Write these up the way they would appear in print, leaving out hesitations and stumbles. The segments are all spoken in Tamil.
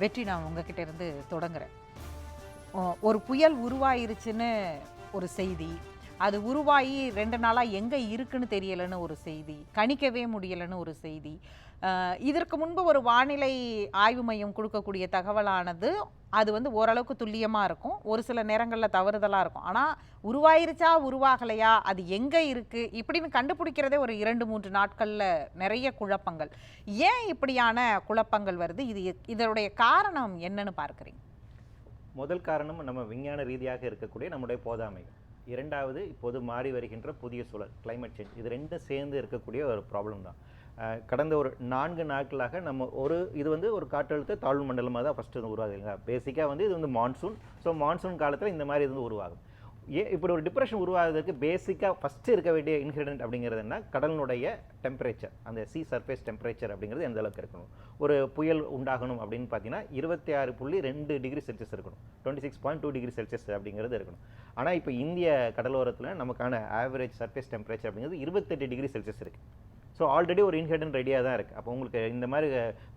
வெற்றி, நான் உங்ககிட்ட இருந்து தொடங்குறேன். ஒரு புயல் உருவாயிருச்சுன்னு ஒரு செய்தி, அது உருவாகி 2 நாளாக எங்கே இருக்குன்னு தெரியலைன்னு ஒரு செய்தி, கணிக்கவே முடியலைன்னு ஒரு செய்தி. இதற்கு முன்பு ஒரு வானிலை ஆய்வு மையம் கொடுக்கக்கூடிய தகவலானது அது வந்து ஓரளவுக்கு துல்லியமாக இருக்கும், ஒரு சில நேரங்களில் தவறுதலாக இருக்கும். ஆனால் உருவாயிருச்சா உருவாகலையா, அது எங்கே இருக்குது இப்படின்னு கண்டுபிடிக்கிறதே ஒரு 2-3 நாட்களில் நிறைய குழப்பங்கள். ஏன் இப்படியான குழப்பங்கள் வருது? இதனுடைய காரணம் என்னன்னு பார்க்குறீங்க? முதல் காரணம் நம்ம விஞ்ஞான ரீதியாக இருக்கக்கூடிய நம்முடைய போதாமை. இரண்டாவது, இப்போது மாறி வருகின்ற புதிய சூழல், கிளைமேட் சேஞ்ச். இது ரெண்டும் சேர்ந்து இருக்கக்கூடிய ஒரு ப்ராப்ளம் தான். கடந்த ஒரு 4 நாட்களாக நம்ம இது வந்து ஒரு காற்றழுத்த தாழ்வு மண்டலமாக தான் ஃபஸ்ட்டு உருவாகுது இல்லைங்களா. பேசிக்காக வந்து இது வந்து மான்சூன். ஸோ மான்சூன் காலத்தில் இந்த மாதிரி இது உருவாகும். இப்படி ஒரு டிப்ரெஷன் உருவாகிறதுக்கு பேசிக்காக ஃபஸ்ட்டு இருக்க வேண்டிய இன்கிரிடென்ட் அப்படிங்கிறது என்ன, கடலினுடைய டெம்பரேச்சர், அந்த சி சர்ஃபேஸ் டெம்பரேச்சர் அப்படிங்கிறது எந்த அளவுக்கு இருக்கணும். ஒரு புயல் உண்டாகணும் அப்படின்னு பார்த்தீங்கன்னா 26.2 டிகிரி செல்சியஸ் இருக்கணும், 26.2 டிகிரி செல்சியஸ் அப்படிங்கிறது இருக்கணும். ஆனால் இப்போ இந்திய கடலோரத்தில் நமக்கான ஆவரேஜ் சர்ஃபேஸ் டெம்பரேச்சர் அப்படிங்கிறது 28 டிகிரி செல்சியஸ் இருக்குது. ஸோ ஆல்ரெடி ஒரு இன்ஹிடென்ட் ரெடியாக தான் இருக்குது. அப்போ உங்களுக்கு இந்த மாதிரி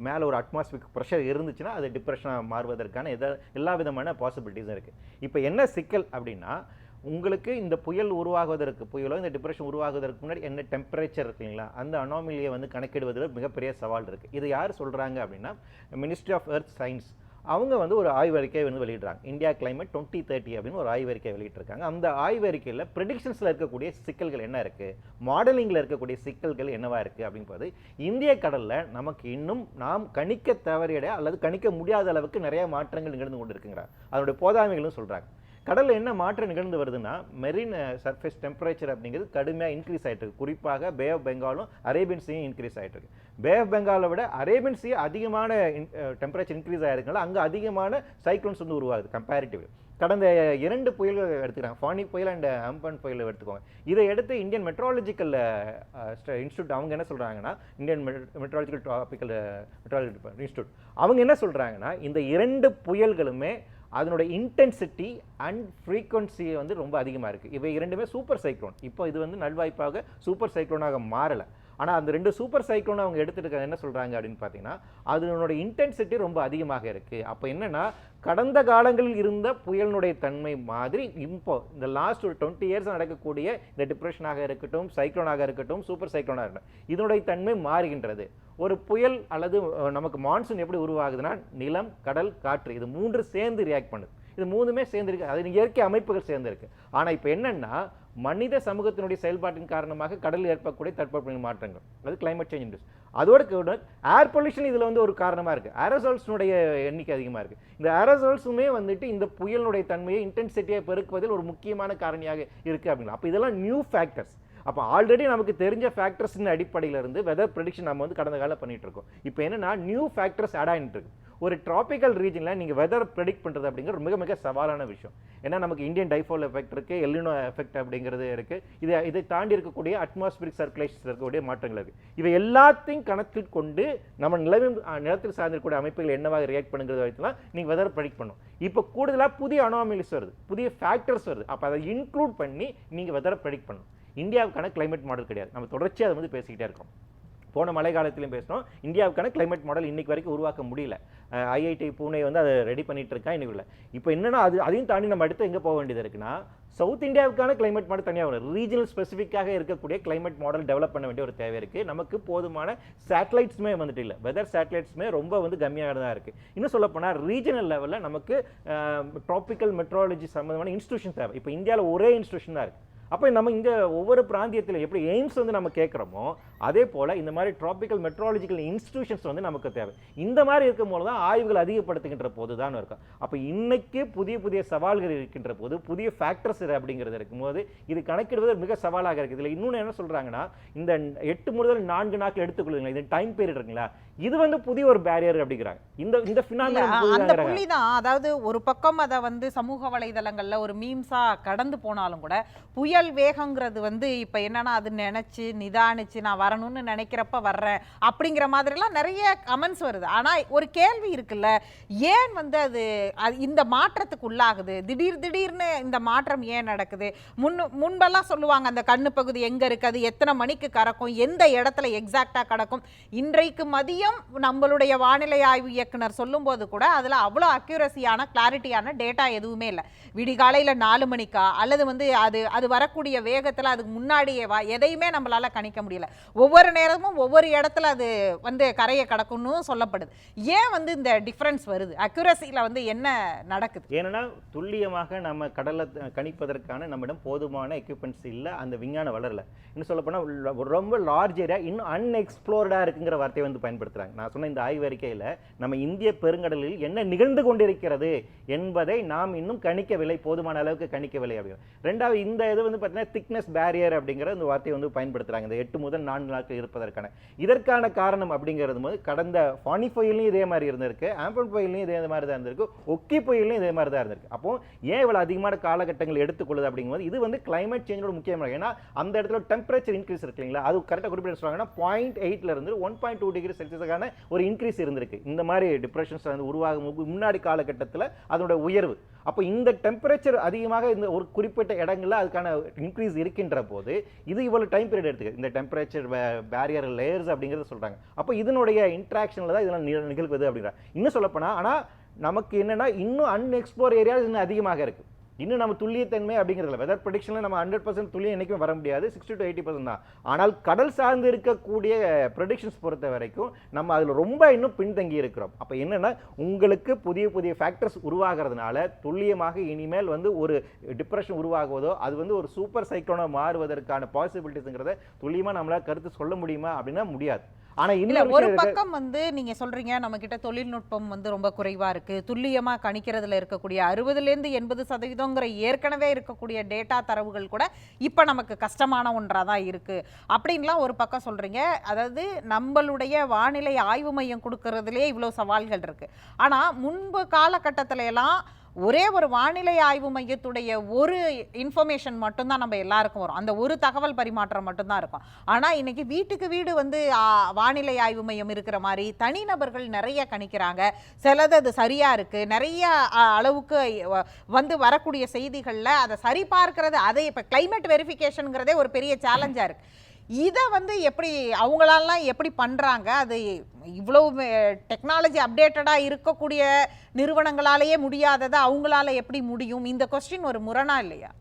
மேலே ஒரு அட்மாஸ்பியரிக் ப்ரெஷர் இருந்துச்சுன்னா அது டிப்ரெஷனாக மாறுவதற்கான எல்லா விதமான பாசிபிலிட்டிஸும் இருக்குது. இப்போ என்ன சிக்கல் அப்படின்னா, உங்களுக்கு இந்த புயல் உருவாகுவதற்கு, புயலோ இந்த டிப்ரெஷன் உருவாகுவதற்கு முன்னாடி என்ன டெம்பரேச்சர் இருக்குங்களா, அந்த அனாமலியை வந்து கணக்கிடுவதில் மிகப்பெரிய சவால் இருக்குது. இது யார் சொல்கிறாங்க அப்படின்னா, மினிஸ்ட்ரி ஆஃப் எர்த் சயின்ஸ் அவங்க வந்து ஒரு ஆய்வறிக்கை வந்து வெளியிடுறாங்க. இந்தியா கிளைமேட் 2030 அப்படின்னு ஒரு ஆய்வறிக்கை வெளியிட்டிருக்காங்க. அந்த ஆய்வறிக்கையில் ப்ரெடிக்ஷன்ஸில் இருக்கக்கூடிய சிக்கல்கள் என்ன இருக்குது, மாடலிங்கில் இருக்கக்கூடிய சிக்கல்கள் என்னவா இருக்குது அப்படின்றது இந்திய கடலில் நமக்கு இன்னும் நாம் கணிக்க தவறிய அல்லது கணிக்க முடியாத அளவுக்கு நிறைய மாற்றங்கள் நிகழ்ந்து கொண்டு இருக்குங்கிறாங்க. அதனுடைய போதாமைகளும் சொல்கிறாங்க. கடலில் என்ன மாற்றம் நிகழ்ந்து வருதுன்னா, மெரின் சர்ஃபேஸ் டெம்பரேச்சர் அப்படிங்கிறது கடுமையாக இன்க்ரீஸ் ஆகிட்டு இருக்கு. குறிப்பாக பே ஆஃப் பெங்காலும் அரேபியன் சீயும் இன்க்ரீஸ் ஆகிட்டு இருக்கு. பே ஆஃப் பெங்காலை விட அரேபியன் சீ அதிகமான டெம்பரேச்சர் இன்க்ரீஸ் ஆகிருக்கனால அங்கே அதிகமான சைக்ளோன்ஸ் வந்து உருவாகுது கம்பேரிட்டிவ். கடந்த 2 புயல்கள் எடுத்துக்கிறாங்க, ஃபானி புயல் அண்ட் அம்பன் புயல் எடுத்துக்கோங்க. இதை எடுத்து இந்தியன் மெட்ராலஜிக்கல் இன்ஸ்டியூட் அவங்க என்ன சொல்கிறாங்கன்னா, இந்தியன் மெட்ராலஜிக்கல் இன்ஸ்டியூட் அவங்க என்ன சொல்கிறாங்கன்னா, இந்த 2 புயல்களுமே அதனுடைய இன்டென்சிட்டி அண்ட் ஃப்ரீக்வன்சி வந்து ரொம்ப அதிகமாக இருக்குது. இவை 2மே சூப்பர் சைக்ளோன். இப்போ இது வந்து நல்வாய்ப்பாக சூப்பர் சைக்ளோனாக மாறலை. ஆனால் அந்த 2 சூப்பர் சைக்ளோனை அவங்க எடுத்துகிட்டு என்ன சொல்கிறாங்க அப்படின்னு பார்த்தீங்கன்னா, அதனுடைய இன்டென்சிட்டி ரொம்ப அதிகமாக இருக்குது. அப்போ என்னென்னா, கடந்த காலங்களில் இருந்த புயலினுடைய தன்மை மாதிரி இப்போ இந்த லாஸ்ட் ஒரு 20 இயர்ஸ் நடக்கக்கூடிய இந்த டிப்ரெஷனாக இருக்கட்டும், சைக்ளோனாக இருக்கட்டும், சூப்பர் சைக்ளோனாக இருக்கட்டும், இதனுடைய தன்மை மாறுகின்றது. ஒரு புயல் அல்லது நமக்கு மான்சூன் எப்படி உருவாகுதுன்னா, நிலம், கடல், காற்று, இது 3 சேர்ந்து ரியாக்ட் பண்ணுது. இது 3மே சேர்ந்துருக்கு, அது இயற்கை அமைப்புகள் சேர்ந்துருக்கு. ஆனால் இப்போ என்னென்னா, மனித சமூகத்தினுடைய செயல்பாட்டின் காரணமாக கடலில் ஏற்படக்கூடிய தட்பவெப்பநிலை மாற்றங்கள், அது கிளைமேட் சேஞ்ச். அதோட கூட ஏர் பொல்யூஷன் இதில் வந்து ஒரு காரணமாக இருக்குது. ஏரோசால்ஸ்னுடைய எண்ணிக்கை அதிகமாக இருக்குது. இந்த ஏரோசால்ஸுமே வந்துட்டு இந்த புயலினுடைய தன்மையை இன்டென்சிட்டியை பெருக்குவதில் ஒரு முக்கியமான காரணியாக இருக்குது அப்படின்னா, அப்போ இதெல்லாம் நியூ ஃபேக்டர்ஸ். அப்போ ஆல்ரெடி நமக்கு தெரிஞ்ச ஃபேக்டர்ஸின் அடிப்படையில் இருந்து வெதர் ப்ரெடிக்ஷன் நம்ம வந்து கடந்த காலம் பண்ணிட்டு இருக்கோம். இப்போ என்னன்னா, நியூ ஃபேக்டர்ஸ் ஆட் ஆகிட்டு இருக்கு. ஒரு டிராபிக்கல் ரீஜனில் நீங்கள் வெதர் ப்ரெடிக்ட் பண்ணுறது அப்படிங்கிறது மிக மிக சவாலான விஷயம். ஏன்னா நமக்கு இந்தியன் டைஃபோல் எஃபெக்ட் இருக்குது, எல்னினோ எஃபெக்ட் அப்படிங்கிறது இருக்குது. இதை தாண்டி இருக்கக்கூடிய அட்மாஸ்பியரிக் சர்க்குலேஷன் இருக்கக்கூடிய மாற்றங்கள் இருக்குது. இவை எல்லாத்தையும் கணக்கில் கொண்டு நம்ம நிலத்தில் சார்ந்திருக்கக்கூடிய அமைப்புகள் என்னவாக ரியாக்ட் பண்ணுங்கிறது வரைக்கும் நீங்கள் வெதர் ப்ரெடிக்ட் பண்ணணும். இப்போ கூடுதலாக புதிய அனாமலிஸ் வருது, புதிய ஃபேக்டர்ஸ் வருது. அப்போ அதை இன்க்ளூட் பண்ணி நீங்கள் வெதரை ப்ரெடிக்ட் பண்ணணும். இந்தியாவுக்கான கிளைமேட் மாடல் கிடையாது. நம்ம தொடர்ச்சியாக அதை வந்து பேசிக்கிட்டே இருக்கோம். போன மழை காலத்திலையும் பேசணும். இந்தியாவுக்கான கிளைமேட் மாடல் இன்னைக்கு வரைக்கும் உருவாக்க முடியல. ஐஐடி பூனே வந்து அதை ரெடி பண்ணிட்டு இருக்கா இன்னைக்கு இல்லை. இப்போ என்னன்னா, அதையும் தாண்டி நம்ம அடுத்து எங்கே போக வேண்டியது இருக்குன்னா, சவுத் இந்தியாவுக்கான கிளைமேட் மாடல் தனியாக வரும். ரீஜனல் ஸ்பெசிஃபிக்காக இருக்கக்கூடிய கிளைமேட் மாடல் டெவலப் பண்ண வேண்டிய ஒரு தேவை இருக்குது. நமக்கு போதுமான சேட்டலைட்ஸுமே வந்துட்டு இல்லை. வெதர் சேட்டலைட்ஸுமே ரொம்ப வந்து கம்மியாக தான் இருக்குது. இன்னும் சொல்லப்போனால் ரீஜனல் லெவலில் நமக்கு ட்ராபிக்கல் மெட்ராலஜி சம்மந்தமான இன்ஸ்டியூஷன் தேவை. இப்போ இந்தியாவில் ஒரே இன்ஸ்டியூஷன் தான் இருக்குது. அப்போ நம்ம இங்கே ஒவ்வொரு பிராந்தியத்தில் எப்படி எய்ம்ஸ் வந்து நம்ம கேட்குறோமோ, அதே போல் இந்த மாதிரி ட்ராபிக்கல் மெட்ராலஜிக்கல் இன்ஸ்டிடியூஷன்ஸ் வந்து நமக்கு தேவை. இந்த மாதிரி இருக்கும் போது தான் ஆய்வுகள் அதிகப்படுத்துகின்ற போது தான் இருக்கும். அப்போ இன்னைக்கு புதிய புதிய சவால்கள் இருக்கின்ற போது, புதிய ஃபேக்டர்ஸ் அப்படிங்கிறது இருக்கும்போது இது கணக்கிடுவது மிக சவாலாக இருக்குது. இதில் இன்னொன்று என்ன சொல்கிறாங்கன்னா, இந்த 8 முதல் 4 நாட்கள் எடுத்துக்கொள்ளுங்களா, இந்த டைம் பீரியட் இருக்குங்களா, இது வந்து புதிய ஒரு பேரியர் அப்படிங்கிறாங்க. இந்த அந்த புள்ளி தான். அதாவது ஒரு பக்கம் அதை வந்து சமூக வலைதளங்களில் ஒரு மீம்ஸாக கடந்து போனாலும் கூட, புயல் புயல் வேகங்கிறது வந்து இப்போ என்னன்னா அது நினைச்சு நிதானிச்சு நான் வரணும்னு நினைக்கிறப்ப வர்றேன் அப்படிங்கிற மாதிரிலாம் நிறைய கமெண்ட்ஸ் வருது. ஆனால் ஒரு கேள்வி இருக்குல்ல, ஏன் வந்து அது இந்த மாற்றத்துக்கு உள்ளாகுது? திடீர்னு இந்த மாற்றம் ஏன் நடக்குது? முன்பெல்லாம் சொல்லுவாங்க அந்த கண்ணு பகுதி எங்கே இருக்குது, எத்தனை மணிக்கு கறக்கும், எந்த இடத்துல எக்ஸாக்டாக கிடக்கும். இன்றைக்கு மதியம் நம்மளுடைய வானிலை ஆய்வு இயக்குனர் சொல்லும்போது கூட அதில் அவ்வளோ அக்யூரஸியான கிளாரிட்டியான டேட்டா எதுவுமே இல்லை. விடிகாலையில் 4 மணிக்கா அல்லது வந்து அது வரக்கூடிய வேகத்தில் அதுக்கு முன்னாடியே எதையுமே நம்மளால கணிக்க முடியல. ஒவ்வொரு நேரமும் ஒவ்வொரு இடத்துல அது வந்து கரையை கடக்கும்னு சொல்லப்படுது. ஏன் வந்து இந்த டிஃபரன்ஸ் வருது? அக்யூரஸியில் வந்து என்ன நடக்குது? ஏன்னா துல்லியமாக நம்ம கடலை கணிப்பதற்கான நம்மிடம் போதுமான எக்யூப்மெண்ட்ஸ் இல்லை, அந்த விஞ்ஞானம் வளரல. இன்னும் சொல்லப்போனால் ரொம்ப லார்ஜ் ஏரியா இன்னும் அன்எக்ஸ்ப்ளோர்டாக இருக்குங்கிற வார்த்தையை வந்து பயன்படுத்துகிறாங்க. நான் சொன்ன இந்த ஆய்வறிக்கையில் நம்ம இந்திய பெருங்கடலில் என்ன நிகழ்ந்து கொண்டிருக்கிறது என்பதை நாம் இன்னும் கணிக்கவில்லை, போதுமான அளவுக்கு கணிக்கவில்லை அப்படிங்கிற. ரெண்டாவது இந்த இது வந்து பார்த்தீங்கன்னா திக்னஸ் பேரியர் அப்படிங்கிற இந்த வார்த்தையை வந்து பயன்படுத்துகிறாங்க, இந்த 8 முதல் 4 நாட்கள் இருப்பதற்கான. இதற்கான காரணம் அப்படிங்கிறது போது கடந்த ஃபானி புயல்லையும் இதே மாதிரி இருந்திருக்கு, ஆம்பன் புயல்லையும் இதே மாதிரி தான் இருந்திருக்கு, ஒக்கி புயல்லையும் இதே மாதிரி தான் இருந்திருக்கு. அப்போ ஏன் இவ்வளோ அதிகமான காலகட்டங்கள் எடுத்துக்கொள்ளுது அப்படிங்கும்போது இது வந்து கிளைமேட் சேஞ்சோட முக்கியமான. ஏன்னா அந்த இடத்துல டெம்பரேச்சர் இன்க்ரீஸ் இருக்கு இல்லைங்களா, அது கரெக்டாக குறிப்பிட்டு சொல்றாங்கன்னா 0.8 இருந்து 1.2 டிகிரி செல்சியஸுக்கான ஒரு இன்க்ரீஸ் இருந்திருக்கு. இந்த மாதிரி டிப்ரெஷன்ஸ் வந்து உருவாகும் முன்னாடி காலகட்டத்தில் அதோட உயர்வு. அப்போ இந்த டெம்பரேச்சர் அதிகமாக இந்த ஒரு குறிப்பிட்ட இடங்களில் அதுக்கான இன்க்ரீஸ் இருக்கின்ற போது இது இவ்வளவு டைம் பீரியட் எடுத்துக்கு. இந்த டெம்பரேச்சர் பேரியர் லேயர்ஸ் அப்படிங்கிறத சொல்றாங்க. அப்போ இதனுடைய இன்ட்ராக்ஷனில் தான் இதெல்லாம் நிகழ்வது அப்படிங்கிறாங்க. இன்னும் சொல்லப்போனால் ஆனால் நமக்கு என்னன்னா இன்னும் அன்எக்ஸ்ப்ளோர் ஏரியாஸ் இன்னும் அதிகமாக இருக்கு. இன்னும் நம்ம துல்லியத்தன்மை அப்படிங்கிறதுல வெதர் ப்ரெடிக்ஷனில் நம்ம 100% துல்லியம் என்றைக்கும் வர முடியாது, 60 to 80% தான். ஆனால் கடல் சார்ந்து இருக்கக்கூடிய ப்ரெடிக்ஷன்ஸ் பொறுத்த வரைக்கும் நம்ம அதில் ரொம்ப இன்னும் பின்தங்கி இருக்கிறோம். அப்போ என்னென்னா உங்களுக்கு புதிய புதிய ஃபேக்டர்ஸ் உருவாகிறதுனால துல்லியமாக இனிமேல் வந்து ஒரு டிப்ரெஷன் உருவாகுவதோ அது வந்து ஒரு சூப்பர் சைக்ளோனாக மாறுவதற்கான பாசிபிலிட்டிஸ்ங்கிறத துல்லியமாக நம்மளால் கருத்து சொல்ல முடியுமா அப்படின்னா முடியாது. ஆனா ஒரு பக்கம் வந்து நீங்க சொல்றீங்க நம்ம கிட்ட தொழில்நுட்பம் வந்து ரொம்ப குறைவா இருக்கு, துல்லியமா கணிக்கிறதுல இருக்கக்கூடிய 60% 80% ஏற்கனவே இருக்கக்கூடிய டேட்டா தரவுகள் கூட இப்ப நமக்கு கஷ்டமான ஒன்றா தான் இருக்கு அப்படின்லாம் ஒரு பக்கம் சொல்றீங்க. அதாவது நம்மளுடைய வானிலை ஆய்வு மையம் கொடுக்கறதுலே இவ்வளவு சவால்கள் இருக்கு. ஆனா முன்பு காலகட்டத்தில எல்லாம் ஒரே ஒரு வானிலை ஆய்வு மையத்துடைய ஒரு இன்ஃபர்மேஷன் மட்டும்தான் நம்ம எல்லாருக்கும் வரும், அந்த ஒரு தகவல் பரிமாற்றம் மட்டும்தான் இருக்கும். ஆனால் இன்னைக்கு வீட்டுக்கு வீடு வந்து வானிலை ஆய்வு மையம் இருக்கிற மாதிரி தனிநபர்கள் நிறைய கணிக்கிறாங்க. சிலது அது சரியா இருக்கு, நிறைய அளவுக்கு வந்து வரக்கூடிய செய்திகளில் அதை சரி பார்க்கறது, அதை இப்போ கிளைமேட் வெரிஃபிகேஷனுங்கிறதே ஒரு பெரிய சேலஞ்சாக இருக்கு. இதை வந்து எப்படி அவங்களாலாம் எப்படி பண்ணுறாங்க? அது இவ்வளவு டெக்னாலஜி அப்டேட்டடாக இருக்கக்கூடிய நிறுவனங்களாலேயே முடியாததை அவங்களால எப்படி முடியும்? இந்த கொஸ்டின் ஒரு முரணா இல்லையா?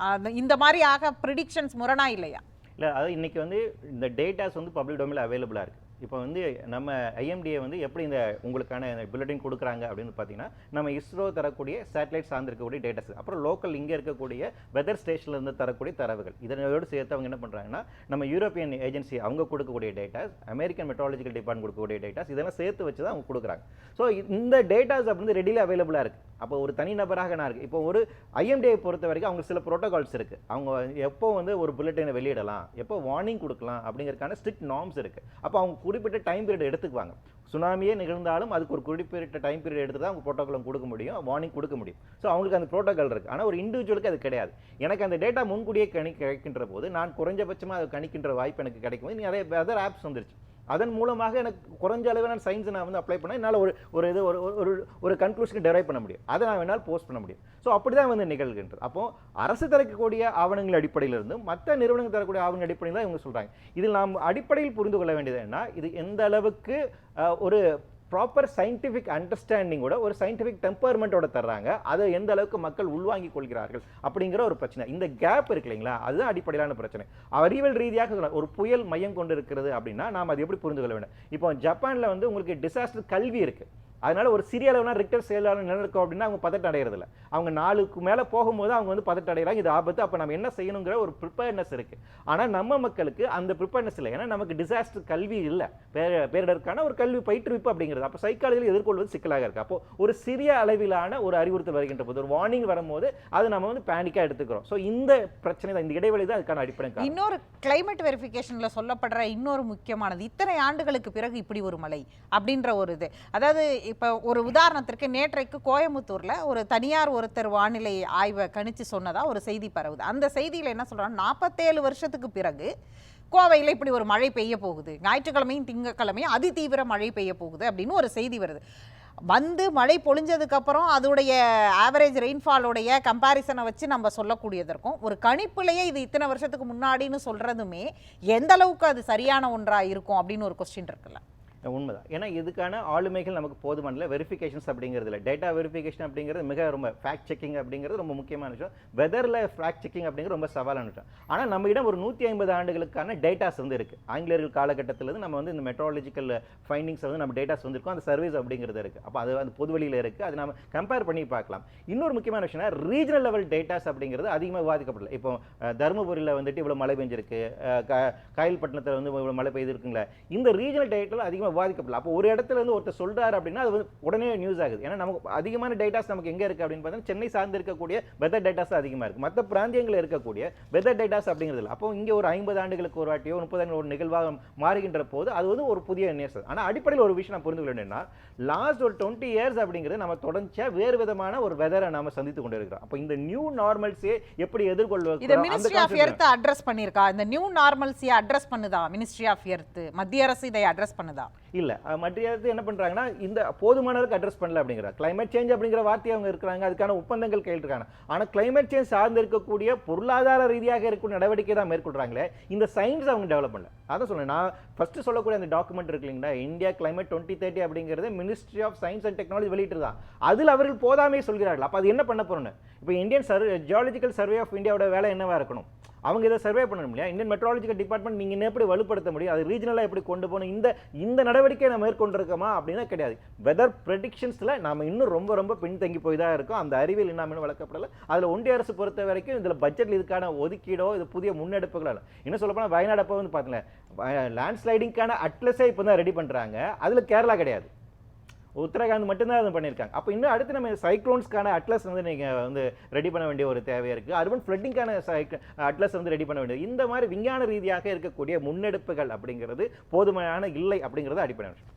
இந்த மாதிரி ஆக ப்ரிடிக்ஷன்ஸ் முரணா இல்லையா? இல்லை, அது இன்னைக்கு வந்து இந்த டேட்டாஸ் வந்து பப்ளிக் டொமைனில் அவைலபிளாக இருக்குது. இப்போ வந்து நம்ம ஐஎம்டிஏ வந்து எப்படி இந்த உங்களுக்கான புல்லட்டின் கொடுக்குறாங்க அப்படின்னு பார்த்தீங்கன்னா நம்ம இஸ்ரோ தரக்கூடிய சேட்டலைட் சார்ந்திருக்கக்கூடிய டேட்டாஸ், அப்புறம் லோக்கல் இங்கே இருக்கக்கூடிய வெதர் ஸ்டேஷன்லேருந்து தரக்கூடிய தரவுகள், இதனோடு சேர்த்து அவங்க என்ன பண்ணுறாங்கன்னா நம்ம யூரோப்பியன் ஏஜென்சி அவங்க கொடுக்கக்கூடிய டேட்டாஸ், அமெரிக்கன் மெட்ராலஜிக்கல் டிபார்ட்மெண்ட் கொடுக்கக்கூடிய டேட்டாஸ், இதெல்லாம் சேர்த்து வச்சு தான் அவங்க கொடுக்குறாங்க. ஸோ இந்த டேட்டாஸ் வந்து ரெடியில் அவைலபிளாக இருக்குது. அப்போ ஒரு தனிநபராக நான் இருக்குது. இப்போ ஒரு ஐஎம்டிஐ பொறுத்த வரைக்கும் அவங்க சில ப்ரோட்டோகால்ஸ் இருக்குது. அவங்க எப்போ வந்து ஒரு புல்லட்டினை வெளியிடலாம், எப்போ வார்னிங் கொடுக்கலாம் அப்படிங்கிறதுக்கான ஸ்ட்ரிக்ட் நார்ம்ஸ் இருக்குது. அப்போ அவங்க குறிப்பிட்ட டைம் பீரியட் எடுத்துக்குவாங்க. சுனாமியே நிகழ்ந்தாலும் அதுக்கு ஒரு குறிப்பிட்ட டைம் பீரியட் எடுத்து தான் அவங்க ப்ரோட்டோகால் கொடுக்க முடியும், வார்னிங் கொடுக்க முடியும். ஸோ அவங்களுக்கு அந்த ப்ரோட்டோகால் இருக்குது. ஆனால் ஒரு இண்டிவிஜுவலுக்கு அது கிடையாது. எனக்கு அந்த டேட்டா முன்கூடியே கிடைக்கின்ற போது நான் குறைஞ்சபட்சமாக அது கணிக்கின்ற வாய்ப்பு எனக்கு கிடைக்கும் போது நிறைய அதர் ஆப்ஸ் வந்துருச்சு. அதன் மூலமாக எனக்கு குறைஞ்ச அளவிலான சயின்ஸ் நான் வந்து அப்ளை பண்ணால் என்னால் ஒரு கன்க்ளூஷனுக்கு டெரைவ் பண்ண முடியும், அதை நான் வேணாலும் போஸ்ட் பண்ண முடியும். ஸோ அப்படி தான் வந்து நிகழ்கின்றது. அப்போ அரசு தரக்கூடிய ஆவணங்கள் அடிப்படையிலிருந்து மற்ற நிறுவனங்கள் தரக்கூடிய ஆவணங்கள் அடிப்படையில் தான் இவங்க சொல்கிறாங்க. இதில் நாம் அடிப்படையில் புரிந்து கொள்ள வேண்டியது என்ன, இது எந்த அளவுக்கு ஒரு ப்ராப்பர் சயின்டிஃபிக் அண்டர்ஸ்டாண்டிங்கோட ஒரு சயின்டிஃபிக் டெம்பர்மெண்ட்டோட தர்றாங்க, அதை எந்த அளவுக்கு மக்கள் உள்வாங்கி கொள்கிறார்கள் அப்படிங்கிற ஒரு பிரச்சனை. இந்த கேப் இருக்கு இல்லைங்களா, அதுதான் அடிப்படையிலான பிரச்சனை. அறிவியல் ரீதியாக ஒரு புயல் மையம் கொண்டு இருக்கிறது அப்படின்னா நாம் அது எப்படி புரிந்து கொள்ள வேண்டும்? இப்போ ஜப்பானில் வந்து உங்களுக்கு டிசாஸ்டர் கல்வி இருக்குது. அதனால ஒரு சிறிய அளவுனா ரிக்டர் ஸ்கேலான நிலநடுக்கம் அப்படின்னா அவங்க பதட்டம் அடைகிறதில்ல. அவங்க 4க்கு மேலே போகும்போது அவங்க வந்து பதட்டம் அடைகிறாங்க, இது ஆபத்து, அப்போ நம்ம என்ன செய்யணுங்கிற ஒரு ப்ரிப்பேர்னஸ் இருக்குது. ஆனால் நம்ம மக்களுக்கு அந்த ப்ரிப்பேர்னஸ் இல்லை. ஏன்னா நமக்கு டிசாஸ்டர் கல்வி இல்லை, பேரிடருக்கான ஒரு கல்வி பயிற்றுவிப்பு அப்படிங்கிறது. அப்போ சைக்காலஜியில் எதிர்கொள்வது சிக்கலாக இருக்குது. அப்போ ஒரு சிறிய அளவிலான ஒரு அறிவுறுத்தல் வருகின்ற போது, ஒரு வார்னிங் வரும்போது அது நம்ம வந்து பேனிக்காக எடுத்துக்கிறோம். ஸோ இந்த பிரச்சனை தான், இந்த இடைவெளி தான் அதுக்கான அடிப்படை. இன்னொரு கிளைமேட் வெரிஃபிகேஷனில் சொல்லப்படுற இன்னொரு முக்கியமானது, இத்தனை ஆண்டுகளுக்கு பிறகு இப்படி ஒரு மழை அப்படின்ற ஒரு இது. அதாவது இப்போ ஒரு உதாரணத்திற்கு நேற்றைக்கு கோயம்புத்தூர்ல ஒரு தனியார் ஒருத்தர் வானிலை ஆய்வை கணிச்சு சொன்னதா ஒரு செய்தி பரவுது. அந்த செய்தியில என்ன சொல்றாங்க, 47 வருஷத்துக்கு பிறகு கோவையில் இப்படி ஒரு மழை பெய்ய போகுது, ஞாயிற்றுக்கிழமையும் திங்கட்கிழமையும் அதிதீவிர மழை பெய்ய போகுது அப்படின்னு ஒரு செய்தி வருது. வந்து மழை பொழிஞ்சதுக்கப்புறம் அதோடைய ஆவரேஜ் ரெயின்ஃபாலோடைய கம்பேரிசனை வச்சு நம்ம சொல்லக்கூடியதற்கும் ஒரு கணிப்புலேயே இது இத்தனை வருஷத்துக்கு முன்னாடின்னு சொல்கிறதுமே எந்த அளவுக்கு அது சரியான ஒன்றாக இருக்கும் அப்படின்னு ஒரு கொஸ்டின் இருக்குல்ல. உண்மைதான். ஏன்னா இதுக்கான ஆளுமைகள் நமக்கு போதுமான வெரிஃபிகேஷன்ஸ் அப்படிங்கிறதுல டேட்டா வெரிஃபிகேஷன் அப்படிங்கிறது மிக ரொம்ப ஃபேக்ட் செக்கிங் அப்படிங்கிறது ரொம்ப முக்கியமான விஷயம். வெதரில் ஃபேக்ட் செக்கிங் அப்படிங்கிறது ரொம்ப சவாலான விஷயம். ஆனால் நம்ம இடம் ஒரு 150 ஆண்டுகளுக்கான டேட்டாஸ் வந்து இருக்குது. ஆங்கிலேயர்கள் காலகட்டத்திலிருந்து நம்ம வந்து இந்த மெட்ரோலஜிக்கல் ஃபைண்டிங்ஸ் வந்து நம்ம டேட்டாஸ் வந்துருக்கோம். அந்த சர்வீஸ் அப்படிங்கிறது இருக்குது. அப்போ அது அந்த பொது வழியில் இருக்குது. அது நம்ம கம்பேர் பண்ணி பார்க்கலாம். இன்னொரு முக்கியமான விஷயம்னா ரீஜனல் லெவல் டேட்டாஸ் அப்படிங்கிறது அதிகமாக விவாதிக்கப்படல. இப்போ தருமபுரியில் வந்துட்டு இவ்வளோ மழை பெஞ்சிருக்கு, காயல்பட்டினத்தில் வந்து இவ்வளோ மழை பெய்திருக்குங்களே, இந்த ரீஜனல் டேட்டாவில் அதிகமாக விவாதிக்கப்படல. அப்போ ஒரு இடத்துல இருந்து ஒருத்தர் சொல்றாரு அப்படின்னா அது உடனே நியூஸ் ஆகுது. ஏன்னா நமக்கு அதிகமான டேட்டாஸ் நமக்கு எங்க இருக்கு அப்படின்னு பார்த்தா சென்னை சார்ந்து இருக்கக்கூடிய வெதர் டேட்டாஸ் அதிகமா இருக்கு. மற்ற பிராந்தியங்களில் இருக்கக்கூடிய வெதர் டேட்டாஸ் அப்படிங்கிறது இல்லை. அப்போ இங்கே ஒரு 50 ஆண்டுகளுக்கு ஒரு வாட்டியோ 30 ஆண்டுகள் ஒரு நிகழ்வாக மாறுகின்ற போது அது வந்து ஒரு புதிய நியூஸ். ஆனால் அடிப்படையில் ஒரு விஷயம் நான் புரிந்து கொள்ள வேண்டியதுன்னா லாஸ்ட் ஒரு 20 இயர்ஸ் அப்படிங்கிறது நம்ம தொடர்ச்சியா வேறு விதமான ஒரு வெதரை நாம சந்தித்து கொண்டு இருக்கிறோம். அப்போ இந்த நியூ நார்மல்ஸே எப்படி எதிர்கொள்வது இத மினிஸ்ட்ரி ஆஃப் எர்த் அட்ரஸ் பண்ணிருக்கா? இந்த நியூ நார்மல்ஸியை அட்ரஸ் பண்ணுதா மினிஸ்ட்ரி ஆஃப் எர்த்? மத்திய அரசு இதை அட்ரஸ் பண்ணுதா? இல்ல மத்திய அரசு என்ன பண்றாங்கன்னா இந்த போதுமான அளவுக்கு அட்ரஸ் பண்ணல அப்படிங்கிறாங்க. கிளைமேட் சேஞ்ச் அப்படிங்கிற வார்த்தை அவங்க இருக்கிறாங்க, அதுக்கான ஒப்பந்தங்கள் கையில் இருக்காங்க. ஆனா கிளைமேட் சேஞ்ச் சார்ந்து இருக்கக்கூடிய பொருளாதார ரீதியாக இருக்கக்கூடிய நடவடிக்கை தான் மேற்கொள்றாங்களே, இந்த சயின்ஸ் அவங்க டெவலப் பண்ணல. அதான் சொல்றேன், நான் ஃபர்ஸ்ட் சொல்லக்கூடிய அந்த டாக்குமெண்ட் இருக்கு இல்லைங்களா, இந்தியா கிளைமேட் 2030 அப்படிங்கிறது ministry of science and technology வெளியிட்டுதான். அதில் அவர்கள் போதாமே சொல்கிறார்கள். அப்ப அது என்ன பண்ண போறோம்னு இப்போ இந்தியன் ஜியாலஜிக்கல் சர்வே ஆஃப் இந்தியாவோட வேலை என்னவா இருக்கணும்? அவங்க இதை சர்வே பண்ணணும் இல்லையா? இந்தியன் மெட்ரோலஜிக்கல் டிபார்ட்மெண்ட் நீங்க என்ன எப்படி வலுப்படுத்த முடியும், அது ரீஜனலாக எப்படி கொண்டு போகணும், இந்த நடவடிக்கையை நம்ம மேற்கொண்டிருக்கோமா அப்படின்னா கிடையாது. வெதர் ப்ரெடிக்ஷன்ஸ்ல நாம இன்னும் ரொம்ப பின்தங்கி போய் தான் இருக்கோம். அந்த அறிவியல் இன்னும் வளர்க்கப்படல. அதுல ஒன்றிய அரசு பொறுத்த வரைக்கும் இதுல பட்ஜெட்ல இதுக்கான ஒதுக்கீடோ இது புதிய முன்னெடுப்புகளோ என்ன சொல்ல போனா வயநாடு அப்போ வந்து பாத்தீங்களா லேண்ட் ஸ்லைடிங்கான அட்லஸே இப்போ தான் ரெடி பண்றாங்க. அதுல கேரளா கிடையாது, உத்தரகாண்ட் மட்டும்தான் அது பண்ணியிருக்காங்க. அப்போ இன்னும் அடுத்து நம்ம சைக்ளோன்ஸ்க்கான அட்லஸ் வந்து நீங்கள் வந்து ரெடி பண்ண வேண்டிய ஒரு தேவை இருக்குது. அர்பன் ஃப்ளட்டிங்கான அட்லஸ் வந்து ரெடி பண்ண வேண்டியது. இந்த மாதிரி விஞ்ஞான ரீதியாக இருக்கக்கூடிய முன்னெடுப்புகள் அப்படிங்கிறது போதுமையான இல்லை அப்படிங்கிறது அடிப்படை விஷயம்.